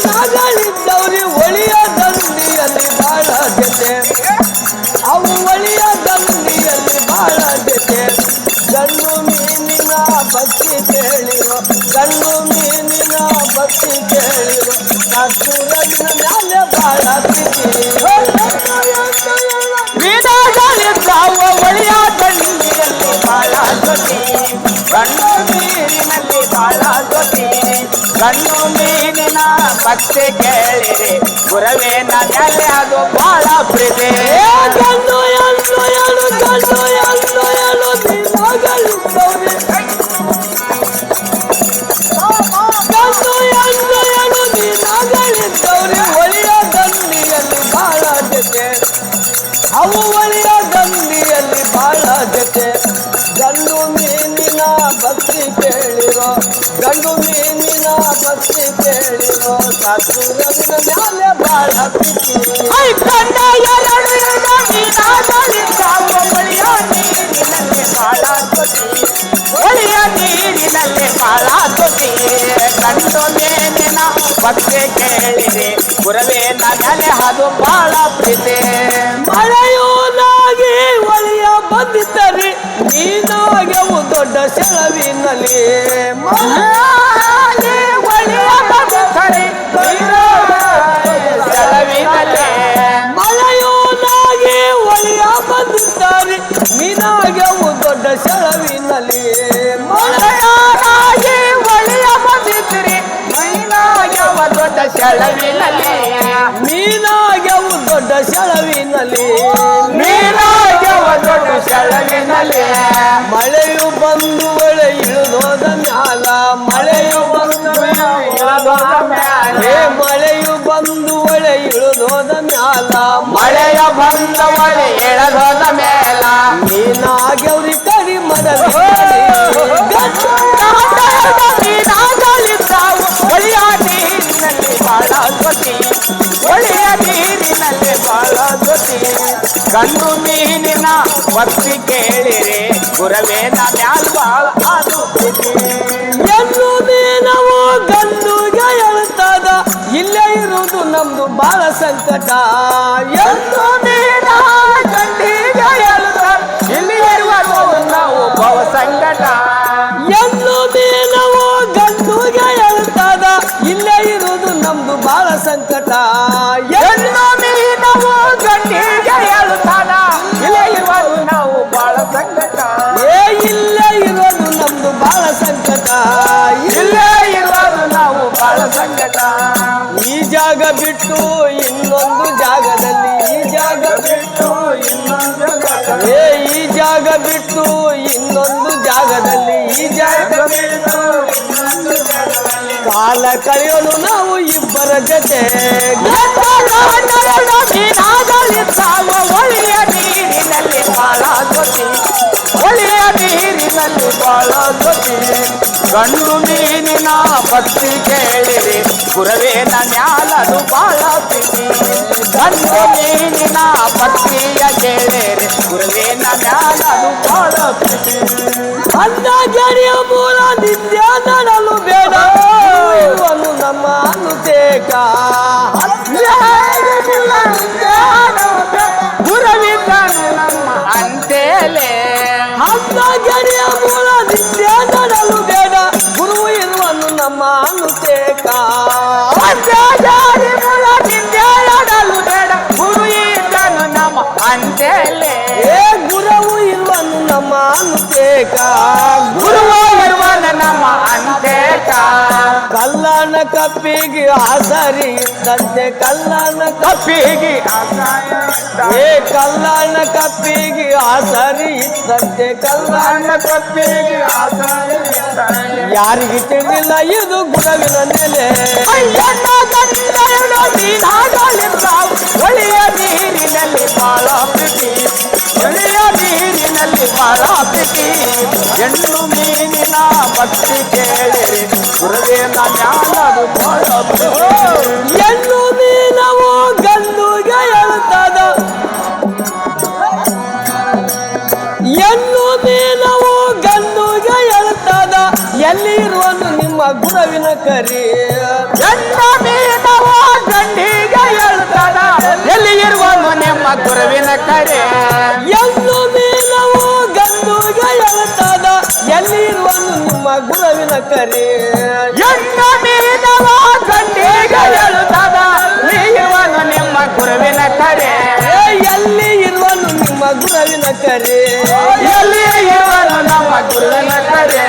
ನಾಗಳಿದ್ದವ್ರಿ ಒಳಿಯ ದಂಡಿಯಲ್ಲಿ ಬಾಳ ಜೊತೆ ಅವು ಒಳಿಯ ದಂಡಿಯಲ್ಲಿ ಬಾಳ ಜೊತೆ ಗಂಡು ಮೀನಿನ ಭಕ್ತಿ ಕೇಳಿರೋ ಗಂಡು ಮೀನಿನ ಭಕ್ತಿ ಕೇಳಿರೋ ಸೂರನ ಮ್ಯಾಲೆ ಬಾಳ ಮೀನಾಗಳಿದ್ದಾವ ಒಳಿಯ ದಂಡಿಯಲ್ಲಿ ಬಾಳ ಜೊತೆ ಗಂಡು ಮೀನಿನಲ್ಲಿ ಬಾಳ ಜೊತೆ ಗಂಡು ಮೀನಿನ ಭಕ್ತಿ ಕೇಳಿರಿ ಗುರವೇ ಮ್ಯಾಲೆ ಅದು ಬಾಳ ಪ್ರೀತಿ ಗಂಡು ಎಂದು ಹೇಳು ಗಂಡು ಎಂದು ಹೇಳು ನೀನಾಗಳಿದ್ದವ್ರಿ ಗಂಡು ಎಂದು ಹೇಳು ನೀನಾಗಳಿದ್ದವ್ರಿ ಒಳಿಯ ದಂಡಿಯಲ್ಲಿ ಬಾಳ ಜೊತೆ ಅವು ಒಳಿಯ ದಂಡಿಯಲ್ಲಿ ಬಾಳ ಜೊತೆ ಗಂಡು ಮೀನಿನ ಭಕ್ತಿ ಕೇಳಿರೋ ಗಂಡು ಮೀನಿನ ಭಕ್ತಿ ಕೇಳಿರೋ ಸೂರನ ಮ್ಯಾಲೆ ಬಾಳ ಪ್ರೀತಿ ಗಂಡ ಒಳಿಯ ನೀರಿನಲ್ಲಿ ಬಾಳ ಜೊತೆ ಒಳಿಯ ನೀರಿನಲ್ಲಿ ಬಾಳ ಜೊತೆ ಗಂಡು ಮೀನಿನ ಭಕ್ತಿ ಕೇಳಿರಿ ಗುರವೇ ಮ್ಯಾಲೆ ಅದು ಬಾಳ ಪ್ರೀತಿ ಮಳೆಯೋನಾಗಿ ಒಳಿಯ ಬಂದಿದ್ದರಿ ನೀನಾಗೆವು ದೊಡ್ಡ ಸೆಳವಿನಲ್ಲಿ ಒಳಿಯ ಬಂದಿದ್ದರಿ ಸೆಳವಿನಲ್ಲಿ ಮಳೆಯೋನಾಗಿ ಒಳಿಯ ಬಂದಿದ್ದರಿ ನೀನಾಗೆವು ದೊಡ್ಡ ಸೆಳವಿನಲ್ಲಿ ಮಳೆಯಾಗಿ ಒಳಿಯ ಬಂದಿದ್ರಿ ನೀನಾಗೆವ ದೊಡ್ಡ ಸೆಳವಿನಲ್ಲಿ ನೀನಾಗೆವು ದೊಡ್ಡ ಸೆಳವಿನಲ್ಲಿ ನೀನಾಗೆವ ದೊಡ್ಡ ಸೆಳವಿನಲ್ಲಿ ಮಳೆಯು ಬಂದು ಒಳೆ ಇಳಿದೋದ ಮ್ಯಾಲ ಮಳೆಯು ಬಂದು ಇಳಿದೋದ ಮ್ಯಾಲ ಮಳೆಯು ಬಂದು ಒಳೆ ಇಳಿದೋದ ಮ್ಯಾಲ ಮಳೆಯ ಬಂದ ಒಳೆ ಇಳಿದೋದ ಮ್ಯಾಲ ನೀನಾಗೆವ್ರಿ ಕಡಿ ಮಡಲಿ ನೀನಾಗಳಿದ್ದಾವು ಒಳಿಯ ನೀರಿನಲ್ಲಿ ಬಾಳ ಜೊತೆ ಒಳಿಯ ನೀರಿನಲ್ಲಿ ಬಾಳ ಜೊತೆ ಗಂಡು ಮೀನಿನ ಭಕ್ತಿ ಕೇಳಿರಿ ಗುರವೇ ಮ್ಯಾಲ್ ಬಾಳ ಅದು ಎಂದು ಮೀನವು ಗಂಡುಗೆ ಹೇಳ್ತದ ಇಲ್ಲೇ ಇರುವುದು ನಮ್ದು ಬಾಳ ಸಂಕಟ ಎಂದು ಮೀನ ಗಂಡಿಗೆ ಹೇಳ್ತದ ಇಲ್ಲಿ ಇರುವುದು ನಾವು ಭವ ಸಂಕಟ ಎಂದು ಮೀನವು ಗಂಡುಗೆ ಹೇಳ್ತದ ಇಲ್ಲೇ ಇರುವುದು ನಮ್ದು ಬಾಳ ಸಂಕಟ ಎಂದು ಮೀನವು ಗಂಡಿಗೆ ಹೇಳ್ತದ ಇಲ್ಲೇ ಇರುವುದು ನಾವು ಬಾಳ ಸಂಕಟ ಇಲ್ಲೇ ಇರೋದು ನಮ್ದು ಬಾಳ ಸಂಕಟ ಇಲ್ಲೇ ಇರೋದು ನಾವು ಬಾಳ ಸಂಕಟ ಈ ಜಾಗ ಬಿಟ್ಟು ಇನ್ನೊಂದು ಜಾಗದಲ್ಲಿ ಈ ಜಾಗ ಬಿಟ್ಟು ಇನ್ನೊಂದು ಈ ಜಾಗ ಬಿಟ್ಟು ಇನ್ನೊಂದು ಜಾಗದಲ್ಲಿ ಈ ಜಾಗ ಬಿಟ್ಟು ಕಾಲ ಕಳೆಯಲು ನಾವು ಇಬ್ಬರ ಜೊತೆ ಒಳಿಯ ನೀರಿನಲ್ಲಿ ಬಾಳ ಜೊತೆ ಒಳಿಯ ನೀರಿನಲ್ಲಿ ಬಾಳ ಜೊತೆ ಗಂಡು ಮೀನಿನ ಭಕ್ತಿ ಕೇಳಿರಿ ಗುರವೇ ಮ್ಯಾಲದು ಬಾಳ ಪ್ರೀತಿ ಗಂಡು ಮೀನಿನ ಭಕ್ತಿಯ ಕೇಳಿರಿ ಗುರವೇ ಮ್ಯಾಲದು ಬಾಳ ಪ್ರೀತಿ ಅಂದ ಗೆರೆಯ ಮೂಲ ನಿತ್ಯ ನಡಲು ಬೇಡ ಇವನು ನಮ್ಮ ಅನುತೇಕ ಗುರವಿದ್ದನು ನಮ್ಮ ಅಂತೇಲೆ ಅಂದ ಗೆರೆಯ ಮೂಲ ನಿತ್ಯ ನಡಲು ಬೇಡ ಗುರು ಇರುವನು ನಮ್ಮ ಅನುತೇಕ ಮೂಲ ನಿತ್ಯ ನಡಲು ಬೇಡ ಗುರು ಇದ್ದನು ನಮ್ಮ ಅಂತೇಲೆ ಗುರುವು ಇರುವನು ನಮ್ಮ ಅಂತೇಕ ಗುರುವು ಇರುವನು ನಮ್ಮ ಅಂತೇಕ ಕಲ್ಲನ ಕಪ್ಪಿಗೆ ಆಸರಿ ಇದ್ದಂತೆ ಕಲ್ಲನ ಕಪ್ಪಿಗೆ ಕಲ್ಲನ ಕಪ್ಪಿಗೆ ಆಸರಿ ಇದ್ದಂತೆ ಕಲ್ಲನ ಕಪ್ಪಿಗೆ ಆಸರಿ ಯಾರಿಗೆ ತಿಳಿದಿಲ್ಲ ಇದು ಗುರುವಿನ ನೆಲೆ ಒಳಿಯ ನೀರಿನಲ್ಲಿ ಬಾಳ ಪ್ರೀತಿ ಒಳಿಯ ನೀರಿನಲ್ಲಿ ಬಾಳ ಪ್ರೀತಿ ಹೆಣ್ಣು ಮೀನಿನ ಭಕ್ತಿ ಕೇಳಿರಿ ಗುರುವೇ ಮ್ಯಾಲದು ಬಾಳ ಪ್ರೀತಿ ಹೆಣ್ಣು ಮೀನವು ಗಂಡುಗೆ ಹೇಳ್ತದ ಗುರುವಿನ ಕರಿ ಎನ್ನ ಮೀನವ ಗಂಡಿಗೆ ಹೇಳ್ತಾನ ಎಲ್ಲಿ ಇರುವನು ನಿಮ್ಮ ಗುರುವಿನ ಕರೆ ಎಂದು ಮೀನವು ಗಂಡುಗೆ ಹೇಳ್ತಾನ ಎಲ್ಲಿರುವನು ನಿಮ್ಮ ಗುರುವಿನ ಕರಿ ಎನ್ನ ಮೀನವ ಗಂಡಿಗೆ ಹೇಳ್ತಾನ ಇರುವನು ನಿಮ್ಮ ಗುರುವಿನ ಕರೆ ಎಲ್ಲಿ ಇರುವನು ನಿಮ್ಮ ಗುರುವಿನ ಕರೆ ಎಲ್ಲಿ ಇರುವನು ನಮ್ಮ ಗುರುವಿನ ಕರೆ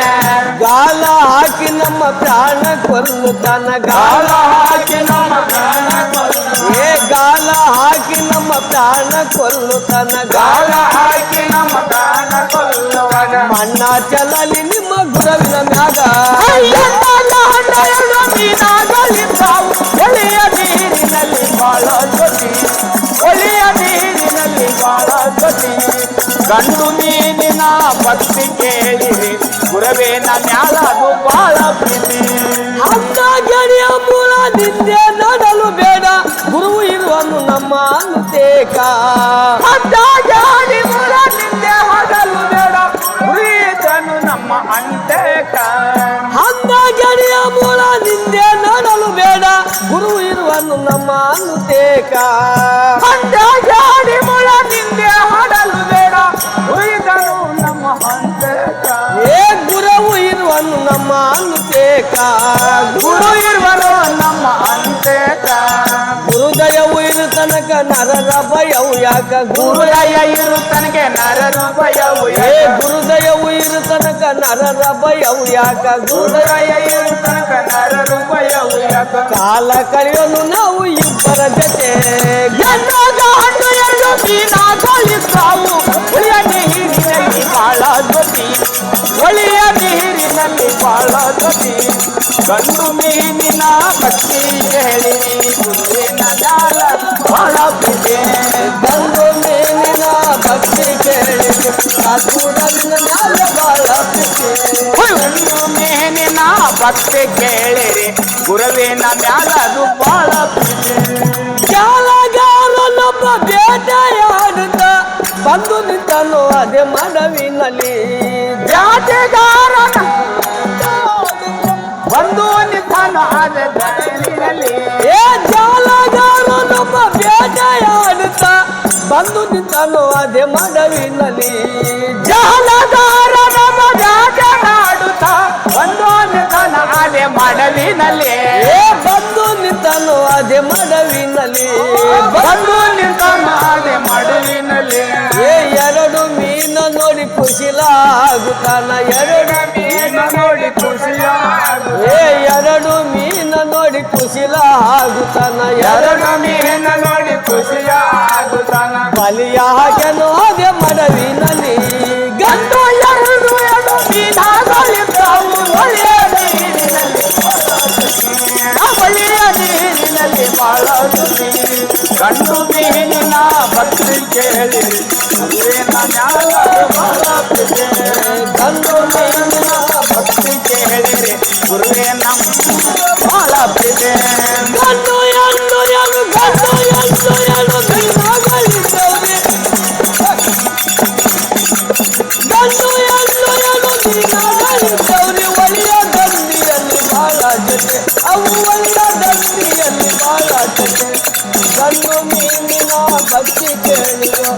ಗಾಲ ಹಾಕಿ ನಮ್ಮ ಪ್ರಾಣ ಕೊಲ್ಲುತ್ತಾನ ಗಾಳ ಹಾಕಿ ನಮ್ಮ ಪ್ರಾಣ ಗಾಲ ಹಾಕಿ ನಮ್ಮ ಪ್ರಾಣ ಕೊಲ್ಲುತ್ತಾನ ಗಾಳ ಹಾಕಿ ನಮ್ಮ ಪ್ರಾಣ ಕೊಲ್ಲುವಾಗ ಮಣ್ಣ ಚಲಲಿ ನಿಮ್ಮ ಗುರುವಿನ ಮ್ಯಾಗ ಮೀನಾಗಳಿದ್ದಾವು ಒಳಿಯ ನೀರಿನಲ್ಲಿ ಬಾಳ ಜೊತೆ ಒಳಿಯ ನೀರಿನಲ್ಲಿ ಬಾಳ ಜೊತೆ ಗಂಡು ಮೀನಿನ ಭಕ್ತಿ ಕೇಳಿರಿ ಗುರುವಿನ ಮ್ಯಾಲದು ಬಾಳ ಪ್ರೀತಿ ಅಂತ ಗೆಳೆಯ ಮೂಲ ನಿಂದೆ ನೋಡಲು ಬೇಡ ಗುರು ಇರುವನು ನಮ್ಮ ಅಂತೇಕ ಅಂತ ಜಾಡಿ ಮೂಲ ನಿಂದೆ ಹಗಲು ಬೇಡ ಗುರಿತನು ನಮ್ಮ ಅಂತೇಕ ಅಂತ ಗೆಳೆಯ ಮೂಲ ನಿಂದೆ ನೋಡಲು ಬೇಡ ಗುರು ಇರುವನು ನಮ್ಮ ಅಂತೇಕ ಅಂತ ಜಾಡಿ ಮೂಲ ನಿಂದೆ ಹಗಲು ಬೇಡ ಗುರಿತನು ನಮ್ಮ ಅಂತೇಕ ಗುರುವು ಇರುವನು ನಮ್ಮ ಅಂತೇಕ ಗುರು ಇರುವನು ನಮ್ಮ ಅಂತೇಕ ಗುರುದಯವು ಇರು ತನಕ ನರರ ಭಯವು ಯಾಕ ಗುರುದಯ ಇರು ತನಗೆ ನರರ ಭಯವು ಗುರುದಯವು ಇರು ತನಕ ನರರ ಭಯವು ಯಾಕ ಗುರುದಯ ಇರು ತನಕ ನರರ ಭಯವು ಯಾಕ ಕಾಲ ಕಳೆಯೋನು ನಾವು ಇಬ್ಬರ ಜೊತೆ ಗಂಡು ಎರಡು ಮೀನಾಗಳಿದ್ದಾವು ಒಳಿಯ ನೀರಿನಲ್ಲಿ ಬಾಳ ಜೊತೆ ಒಳಿಯ ನೀರಿನಲ್ಲಿ ಬಾಳ ಜೊತೆ ಗಂಡು ಮೀನಿನ ಭಕ್ತಿ ಹೇಳಿರಿ ಗುರುವಿನ ಮ್ಯಾಲ ಬಾಳ ಪ್ರೀತಿ ಗಂಡು ಮೀನಿನ ಭಕ್ತಿ ಕೇಳಿ ಗುರುವಿನ ಮ್ಯಾಲ ಬಾಳ ಪ್ರೀತಿ ಗಂಡು ಮೀನಿನ ಭಕ್ತಿ ಕೇಳಿರಿ ಗುರುವಿನ ಮ್ಯಾಲದು ಬಾಳ ಪ್ರೀತಿ ಜಾಲಗಾರನೊಬ್ಬ ಬೇಟೆಯಾಡುತ್ತ ಬಂದು ನಿಂತನು ಅದೇ ಮನವಿನಲ್ಲಿ ಜಾತಿಗಾರನ ಬಂದು ನಿಂತನು ಅದೇ ಮನವಿನಲ್ಲಿ ಜಾಲಗಾರನೊಬ್ಬ ಬೇಟೆಯಾಡುತ್ತ ಬಂದು ನಿಂತನು ಅದೇ ಮನವಿನಲ್ಲಿ ಜಾಲಗಾರನ ಬೇಟೆಯಾಡುತ್ತ ಬಂದು ನಿಂತನು ಅದೇ ಮನವಿನಲ್ಲಿ ಬಂದು ನಿಂತನು ಅದೇ ಮನವಿನಲ್ಲಿ ಬಂದು ನಿಂತನು ಅದೇ ಮಡವಿನಲ್ಲಿ ಎರಡು ಮೀನ ನೋಡಿ ಖುಷಿಲಾಗುತ್ತಾನ ಎರಡು ಮೀನ ನೋಡಿ ಖುಷಿಯಾಗು ಎರಡು ಮೀನ ನೋಡಿ ಖುಷಿಲಾಗುತ್ತಾನ ಎರಡು ಮೀನ ನೋಡಿ ಖುಷಿಯಾಗುತ್ತಾನ ಬಲಿಯ ಹಾಗೆನೋ ಅದೇ ಮಡವಿನಲ್ಲಿ ಗಂಡು ಎರಡು ಮೀನಾಗಳಿದ್ದಾವು ಒಳ್ಳೆಯ ನೀರಿನಲ್ಲಿ ಒಳ್ಳೆಯ ನೀರಿನಲ್ಲಿ ಬಾಳ ಗಂಡು ಮೀನಿನ ಭಕ್ತಿ ಕೇಳಿ ಗುರುವಿನ ಮ್ಯಾಲ ಬಾಳ ಪ್ರೀತಿ ಗಂಡು ಮೀನಿನ ಭಕ್ತಿ ಕೇಳಿರಿ ಗುರುವಿನ ಬಾಳ ಪ್ರೀತಿ ಗಂಡು ಎರಡು ಎರಡು ಗಂಡು ಎರಡು ಎರಡು ಮೀನುಗಳಿದ್ದವೆ ಗಂಡು ಎರಡು ಎರಡು ಮೀನುಗಳಿದ್ದವ್ರಿ ಒಳ್ಳೆಯ ದಂಡಿಯಲ್ಲಿ ಬಾಳ ಜೊತೆ ಅವು ಒಳ್ಳೆಯ ದಂಡಿಯಲ್ಲಿ ಬಾಳ ಜೊತೆ ಗಂಡು ಮೀನಿನ ಭಕ್ತಿ ಕೇಳಿರೋ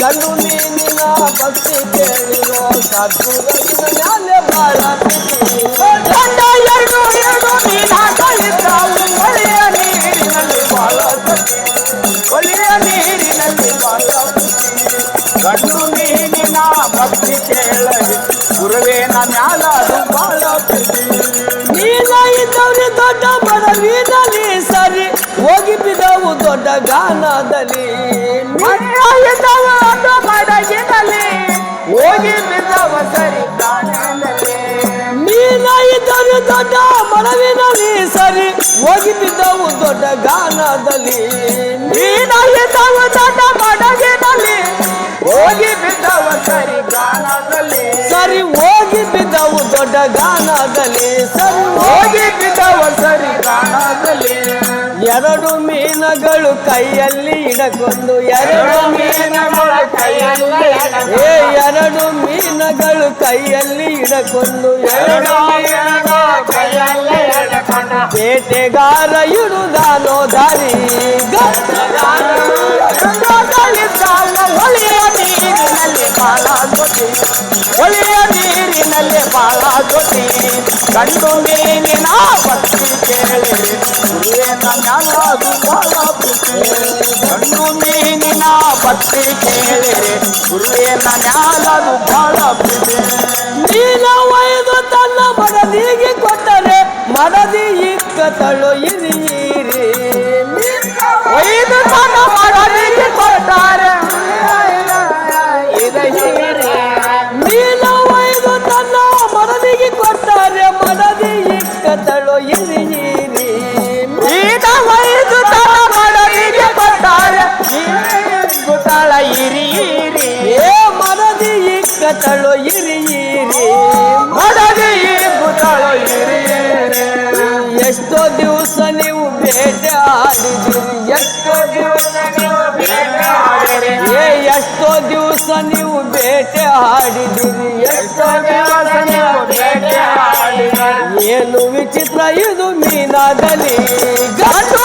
ಗಂಡು ಮೀನಿನ ಭಕ್ತಿ ಕೇಳಿರೋ ಸದ್ಗುರುವಿನ ಮ್ಯಾಲೆ ಬಾಳ ಪ್ರೀತಿ ಗಂಡ ಎರಡು ಎರಡು ಮೀನಾಗಳಿದ್ದಾವು ಒಳ್ಳೆಯ ನೀರಿನಲ್ಲಿ ಬಾಳ ಒಳ್ಳೆಯ ನೀರಿನಲ್ಲಿ ಬಾಳ ಗಂಡು ಮೀನಿನ ಭಕ್ತಿ ಕೇಳಲಿ ಗುರುವಿನ ಮ್ಯಾಲ ಅದು ಬಾಳ ಪ್ರೀತಿ ನೀನ ಇದ್ದವ್ರಿ ದೊಡ್ಡ ಮನವಿನಲ್ಲಿ ಸರಿ ಹೋಗಿ ಬಿದ್ದವು ದೊಡ್ಡ ಗಾನದಲ್ಲಿ ಮನೆಯಾಗಿದ್ದವ ಒಂದು ಮಡಗಿನಲ್ಲಿ ಹೋಗಿ ಬಿದ್ದವ ಸರಿ ಗಾನದಲ್ಲಿ ನೀನ ಇದ್ದವ್ರಿ ದೊಡ್ಡ ಮನವಿನಲ್ಲಿ ಸರಿ ಹೋಗಿ ಬಿದ್ದವು ದೊಡ್ಡ ಗಾನದಲ್ಲಿ ನೀನಾಗಿದ್ದವ ದೊಡ್ಡ ಮಡಗಿನಲ್ಲಿ ಹೋಗಿ ಬಿದ್ದವ ಸರಿ ಗಾನದಲ್ಲಿ ಸರಿ ಹೋಗಿ ಬಿದ್ದವು ದೊಡ್ಡ ಗಾನದಲ್ಲಿ ಸರಿ ಹೋಗಿ ಬಿದ್ದವ ಸರಿ ಗಾನದಲ್ಲಿ ಎರಡು ಮೀನುಗಳು ಕೈಯಲ್ಲಿ ಹಿಡಕೊಂಡು ಎರಡು ಮೀನುಗಳ ಕೈಯಲ್ಲಿ ಎರಡು ಮೀನುಗಳು ಮೀನುಗಳು ಕೈಯಲ್ಲಿ ಹಿಡಕೊಂಡು ಎರಡು ಮೀನುಗಳು ಕೈಯಲ್ಲಿ ಹಿಡ್ಕೊಂಡು ಬೇಟೆಗಾರ ಇಡುದಾನೋ ದಾರಿ ಹೊಳೆಯ ನೀರಿನಲ್ಲಿ ಬಾಳ ಜೊತೆ ಹೊಳೆಯ ನೀರಿನಲ್ಲಿ ಬಾಳ ಜೊತೆ ಗಂಡು ಮೀನಿನ ಭಕ್ತಿ ಕೇಳಿರಿ ಗುರುವಿನ ಮ್ಯಾಲದು ಬಾಳ ಪ್ರೀತಿ ಗಂಡು ಮೀನಿನ ಭಕ್ತಿ ಕೇಳಿರಿ ಗುರುವಿನ ಮ್ಯಾಲದು ಬಾಳ ಪ್ರೀತಿ ಮೀನ ಒಯ್ದು ತನ್ನ ಮಡದಿಗೆ ಕೊಟ್ಟರೆ ಮಡದಿ ಇಕ್ಕತಳು ಇರಿಯಿರಿ ಒಯ್ದು ತನ್ನ ಮಡದಿಗೆ ಕೊಟ್ಟಾರೆ ಮೀನ ಒಯ್ದು ತನ್ನ ಮಡದಿಗೆ ಕೊಟ್ಟರೆ ಮಡದಿ ಇಕ್ಕತಳು ಇರಿಯಿರಿ ಮೀನ ಒಯ್ದು ತನ್ನ ಮಡದಿಗೆ ಕೊಟ್ಟಾರೆ ಗುತಾಳ ಇರಿ ಇರಿ ಏ ಮಡದಿ ಇಕ್ಕತಳು ಇರಿಯಿರಿ ಮಡದಿ ಗುತಾಳ ಇರಿ ಎಷ್ಟೋ ದಿವಸ ನೀವು ಬೇಟೆ ಆಡಿದಿರಿ ಎಷ್ಟೋ ದಿವಸ ಏ ಎಷ್ಟೋ ದಿವಸ ನೀವು ಬೇಟೆ ಆಡಿದಿರಿ ಎಷ್ಟೋ ದಿವಸ ನೀವು ಬೇಟೆ ಆಡಿದಿರಿ ಏನು ವಿಚಿತ್ರ ಇದು ಮೀನಾದಲ್ಲಿ ಗಂಡು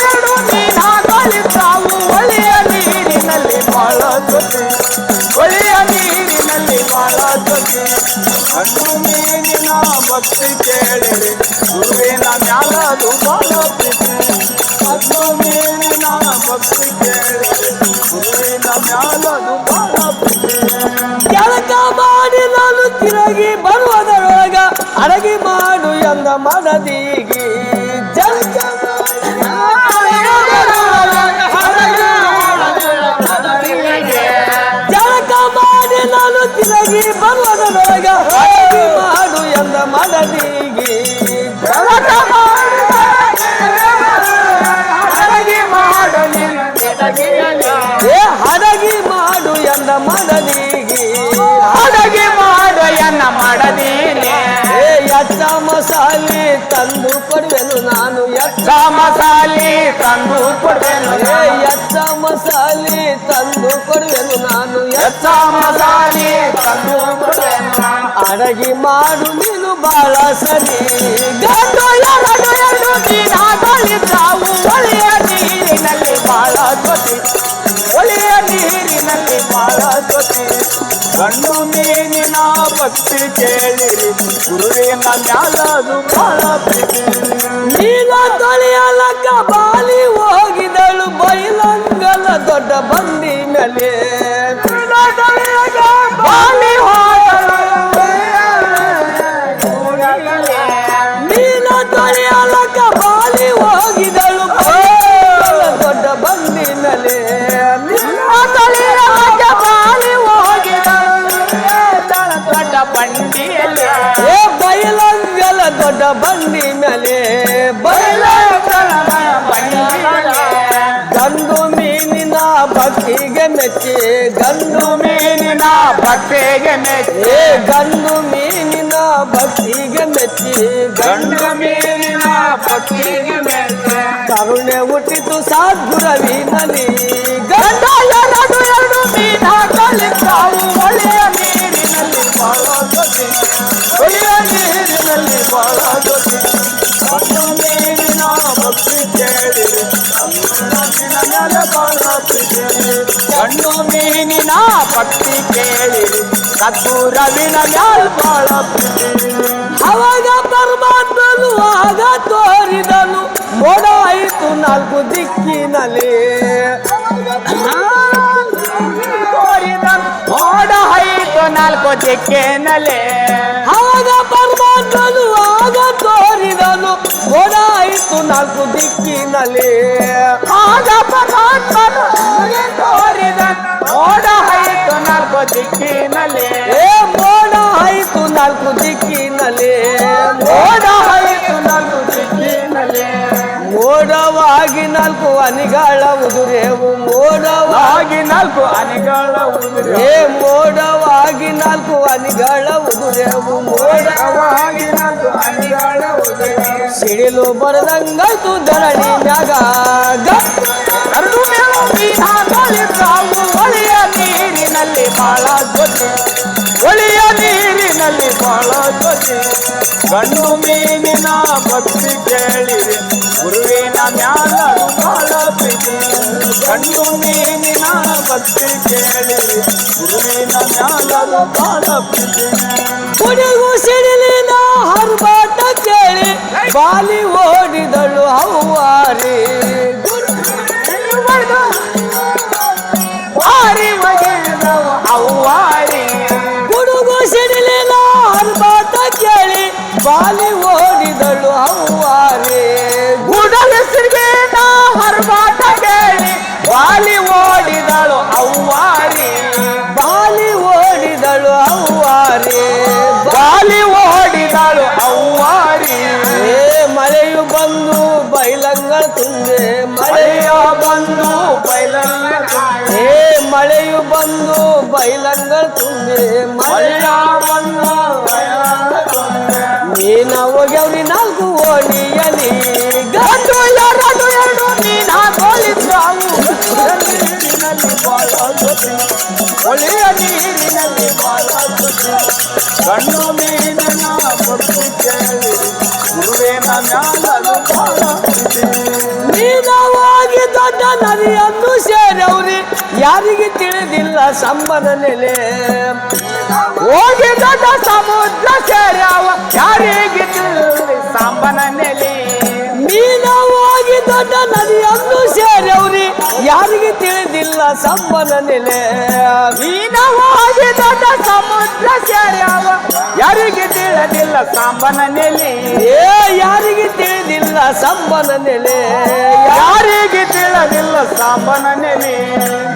ಎರಡು ಮೀನಾಗಲಿ ತಾವು ಒಳ್ಳೆಯ ನೀರಿನಲ್ಲಿ ಬಾಳ ಜೊತೆ ಒಳ್ಳೆಯ ನೀರಿನಲ್ಲಿ ಬಾಳ ಜೊತೆ ಗಂಡು ಮೀನಿನ ಭಕ್ತಿ ಕೇಳಿರಿ ಗುರುವಿನ ಮ್ಯಾಲದು ಬಾಳ ಪ್ರೀತಿ ಗಂಡು ಮೀನಿನ ಭಕ್ತಿ ಕೇಳಿರಿ ಗುರುವಿನ ಮ್ಯಾಲದು ಬಾಳ ಪ್ರೀತಿ ಕೆಲಸ ಮಾಡಿ ನಾನು ತಿರುಗಿ ಬರುವುದರೊಳಗ ಅಡಗಿ ಮಾಡು ಎಂದ ಮನದಿಗೆ ಜಲಕ ಜಳಕ ಮಾಡಿ ನಾನು ತಿರುಗಿ ಬರುವುದರೊಳಗ ಅಡಗಿ ಮಾಡು ಎಂದ ಮನದಿಗೆ ಜಳಕ ಮಾಡಿ ಅಡಗಿ ಮಾಡು ನಿನ್ನ ಬೆಡಗಿಯಲ್ಲಿ. ಏ ಹಡಗಿ ಮಾಡು ಎಂದ ಮನದಿಗೆ ಅಡಗಿ ಮಾಡು ಎನ್ನ ಮಾಡದೀನಿ ಏ ಎಚ್ಚ ಮಸಾಲೆ ತಂದು ಕೊಡುವೆನು ನಾನು ಎಚ್ಚ ಮಸಾಲೆ ತಂದು ಕೊಡ್ತೇನೆ ಏ ಎಚ್ಚ ಮಸಾಲೆ ತಂದು ಕೊಡುವೆನು ನಾನು ಎಚ್ಚ ಮಸಾಲೆ ತಂದು ಕೊಡ್ತೇನೆ ಅಡಗಿ ಮಾಡು ನೀನು ಬಾಳ ಸರಿ ಗಂಡು ಎರಡು ಮೀನಾಗಲಿ ತಾವು ಒಳ್ಳೆಯ ನೀರಿನಲ್ಲಿ ಬಾಳ ಜೊತೆ ಒಳ್ಳೆಯ ನೀರಿನಲ್ಲಿ ಬಾಳ ಜೊತೆ ಗಂಡು ಮೀನಿನ ಭಕ್ತಿ ಕೇಳಿರಿ ಗುರುವಿನ ಮ್ಯಾಲದು ಬಾಳ ಪ್ರೀತಿ ನೀನ ತೊಳೆಯಲಕ್ಕ ಬಾಲಿ ಹೋಗಿದಳು ಬೈಲಂಗಲ ದೊಡ್ಡ ಬಂದಿ ಮೇಲೆ ಬಾಲಿ ನೀನ ತೊಳೆಯಲಕ್ಕ ಬಾಲಿ ಹೋಗಿದಳು ಬೈಲಂಗಲ ದೊಡ್ಡ ಬಂದಿ ಮೇಲೆ ಬಾಲಿ ಹೋಗಿದ ದೊಡ್ಡ ಬಂಡಿಯಲ್ಲಿ ಏ ಬೈಲಂಗಲ ದೊಡ್ಡ ಬಂಡಿ ಮೇಲೆ ಗಂಡು ಮೀನಿನ ಭಕ್ತಿಗೆ ಮೆಚ್ಚಿ ಗಂಡು ಮೀನಿನ ಭಕ್ತಿಗೆ ಮೆಚ್ಚಿ ಏ ಗಂಡು ಮೀನಿನ ಭಕ್ತಿಗೆ ಮೆಚ್ಚಿ ಗಂಡು ಮೀನಿನ ಭಕ್ತಿಗೆ ಮೆಚ್ಚಿ ಕರುಣೆ ಹುಟ್ಟಿತು ಸಾಧುರವಿನಲ್ಲಿ ಗಂಡ ಎರಡು ಮೀನಾಗಲಿ ತಾವು ಒಳ್ಳೆಯ ನೀರಿನಲ್ಲಿ ಬಾಳ ಜೊತೆ ಒಳ್ಳೆಯ ನೀರಿನಲ್ಲಿ ಬಾಳ ಜೊತೆ ಗಂಡು ಮೀನಿನ ಭಕ್ತಿ ಕೇಳಿರಿ ಗಂಡು ಮೀನಿನ ಭಕ್ತಿ ಕೇಳಿರಿ ಸದ್ಗುರವಿನ ಮ್ಯಾಲ ಬಾಳ ಪ್ರೀತಿ ಅವಾಗ ಪರಮಾತ್ಮನು ಆಗ ತೋರಿದನು ಮೋಡ ಆಯಿತು ನಾಲ್ಕು ದಿಕ್ಕಿನಲ್ಲಿ ಮೋಡ ಆಯಿತು ನಾಲ್ಕು ದಿಕ್ಕಿನಲ್ಲಿ ಆಗ ಪರಮಾತ್ಮನು ಆಗ ತೋರಿದನು ಮೋಡ ಆಯಿತು ನಾಲ್ಕು ದಿಕ್ಕಿನಲ್ಲಿ ಆಗ ಪರಮಾತ್ಮನು ತೋರಿದ ಮೋಡ ಆಯಿತು ನಾಲ್ಕು ದಿಕ್ಕಿನಲ್ಲಿ ಏ ಮೋಡ ಆಯಿತು ನಾಲ್ಕು ದಿಕ್ಕಿನಲ್ಲಿ ಮೋಡ ಆಯಿತು ನಾಲ್ಕು ದಿಕ್ಕಿನಲ್ಲಿ ಮೋಡವಾಗಿ ನಾಲ್ಕು ಹನಿಗಳ ಉದುರೇವು ಮೋಡವಾಗಿ ನಾಲ್ಕು ಹನಿಗಳ ಉದುರಿ ಏ ಮೋಡವಾಗಿ ನಾಲ್ಕು ಹನಿಗಳ ಉದುರೇವು ಮೋಡವಾಗಿ ನಾಲ್ಕು ಹನಿಗಳ ಉದುರಿ ಸಿಡಿಲು ಬರದಂಗಾಯ್ತು ಧರಣಿ ಮ್ಯಾಗ ಎರಡು ಮೇಲು ಮೀನಾಗಲಿ ತಾವು ಒಳ್ಳೆಯ ನೀರಿನಲ್ಲಿ ಬಾಳ ಜೊತೆ ಒಳ್ಳೆಯ ನೀರಿನಲ್ಲಿ ಬಾಳ ಜ್ಯೋತಿ ಗಂಡು ಮೀನಿನ ಭಕ್ತಿ ಕೇಳಿರಿ ಗುರುವಿನ ಮ್ಯಾಲದು ಬಾಳ ಪ್ರೀತಿ ಗಂಡು ಮೀನಿನ ಭಕ್ತಿ ಕೇಳಿರಿ ಗುರುವಿನ ಮ್ಯಾಲದು ಬಾಳ ಪ್ರೀತಿ ಹುಡುಗು ಸಿಡಿಲಿನ ಹರ್ಬಾಟ ಕೇಳಿ ಬಾಲಿ ಓಡಿದಳು ಹವ್ವಾರಿ ಅವ್ವಾರಿ ಹುಡುಗು ಸಿಡಿಲಿನ ಹರ್ಬಾಟ ಕೇಳಿ ಬಾಲಿ ಓಡಿದಳು ಹವ್ವಾರಿ ಗುಡಲಸರಿಗೆ ಹರ್ಬಾಟ ಕೇಳಿ ಬಾಲಿ ಓಡಿದಳು ಅವ್ವಾರಿ ಬಾಲಿ ಓಡಿದಳು ಹವ್ವಾರಿ ಬಾಲಿ ಓಡಿದಳು ಅವ್ವಾರಿ ಏ ಮಳೆಯು ಬಂದು ಬೈಲಂಗಳ ತುಂದೆ ಮಳೆಯ ಬಂದು ಬೈಲಂಗ ಏ ಮಳೆಯು ಬಂದು ಬೈಲಂಗಳ ತುಂಬೆ ಮಳೆಯ ಬಂದು ನೀನ ಹೋಗ್ಯವ್ರಿ ನಾಲ್ಕು ಓಣಿಯಲಿ ಗಂಡು ಎರಡು ನೀನ ಗೋಳಿದ್ದಾವು ನೀರಿನಲ್ಲಿ ಬಾಳ ಜ್ಯೋತಿ ಒಳ್ಳೆಯ ನೀರಿನಲ್ಲಿ ಬಾಳ ಜ್ಯೋತಿ ಗಂಡು ಮೀನಿನ ಭಕ್ತಿ ಕೇಳಿ ಗುರುವಿನ ಮ್ಯಾಲದು ಬಾಳ ಪ್ರೀತಿ ನೀನವಾಗಿ ದೊಡ್ಡ ನದಿಯನ್ನು ಸೇರವ್ರಿ ಯಾರಿಗೆ ತಿಳಿದಿಲ್ಲ ಸಂಬನ ನೆಲೆ ಹೋಗಿ ದೊಡ್ಡ ಸಮುದ್ರ ಸೇರ್ಯಾವ ಯಾರಿಗೆ ತಿಳಿಲಿ ಸಾಂಬನ ನೆಲೆ ನೀನವಾಗಿ ದೊಡ್ಡ ನದಿಯನ್ನು ಸೇರವ್ರಿ ಯಾರಿಗೆ ತಿಳಿದಿಲ್ಲ ಸಂಬನ ನೆಲೆ ನೀನವಾಗಿ ದೊಡ್ಡ ಸಮುದ್ರ ಸೇರ್ಯಾವ ಯಾರಿಗೆ ತಿಳಿದಿಲ್ಲ ಸಾಂಬನ ನೆಲೆ ಏ ಯಾರಿಗೆ ತಿಳಿದಿಲ್ಲ ಸಂಬನ ನೆಲೆ ಯಾರಿಗೆ ತಿಳಿದಿಲ್ಲ ಸಾಂಬನ ನೆಲೆ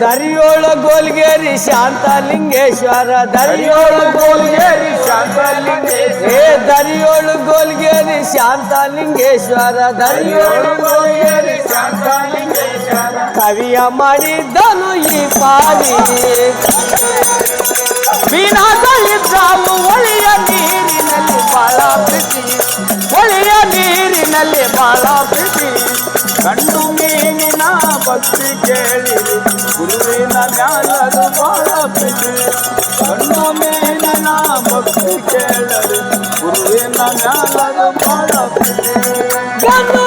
ದರಿಯೋಳ ಗೋಲ್ಗೇರಿ ಶಾಂತಲಿಂಗೇಶ್ವರ ದರಿಯೋಳ ಗೋಲ್ಗೇರಿ ಶಾಂತಲಿಂಗೇಶ್ವರ ಏ ದರಿಯೋಳು ಗೋಲ್ಗೇರಿ ಶಾಂತಲಿಂಗೇಶ್ವರ ದರಿಯೋಳ ಗೋಲ್ಗೇರಿ ಶಾಂತಲಿಂಗೇಶ್ವರ ಕವಿಯ ಮಾಡಿದ್ದನು ಈ ಪಾರಿ ಮೀನಾಗಳಿದ್ದಾವು ಒಳೆಯ ನೀರಿನಲ್ಲಿ ಬಾಳ ಪ್ರೀತಿ ಒಳೆಯ ನೀರಿನಲ್ಲಿ ಬಾಳ ಪ್ರೀತಿ ಗಂಡು ಮೀನಿನ ಭಕ್ತಿ ಕೇಳಿರಿ ಗುರುವಿನ ಮ್ಯಾಲದು ಬಾಳ ಪ್ರೀತಿ ಗಂಡು ಮೀನಿನ ಭಕ್ತಿ ಕೇಳಿರಿ ಗುರುವಿನ ಮ್ಯಾಲದು ಬಾಳ ಪ್ರೀತಿ ಗಂಡು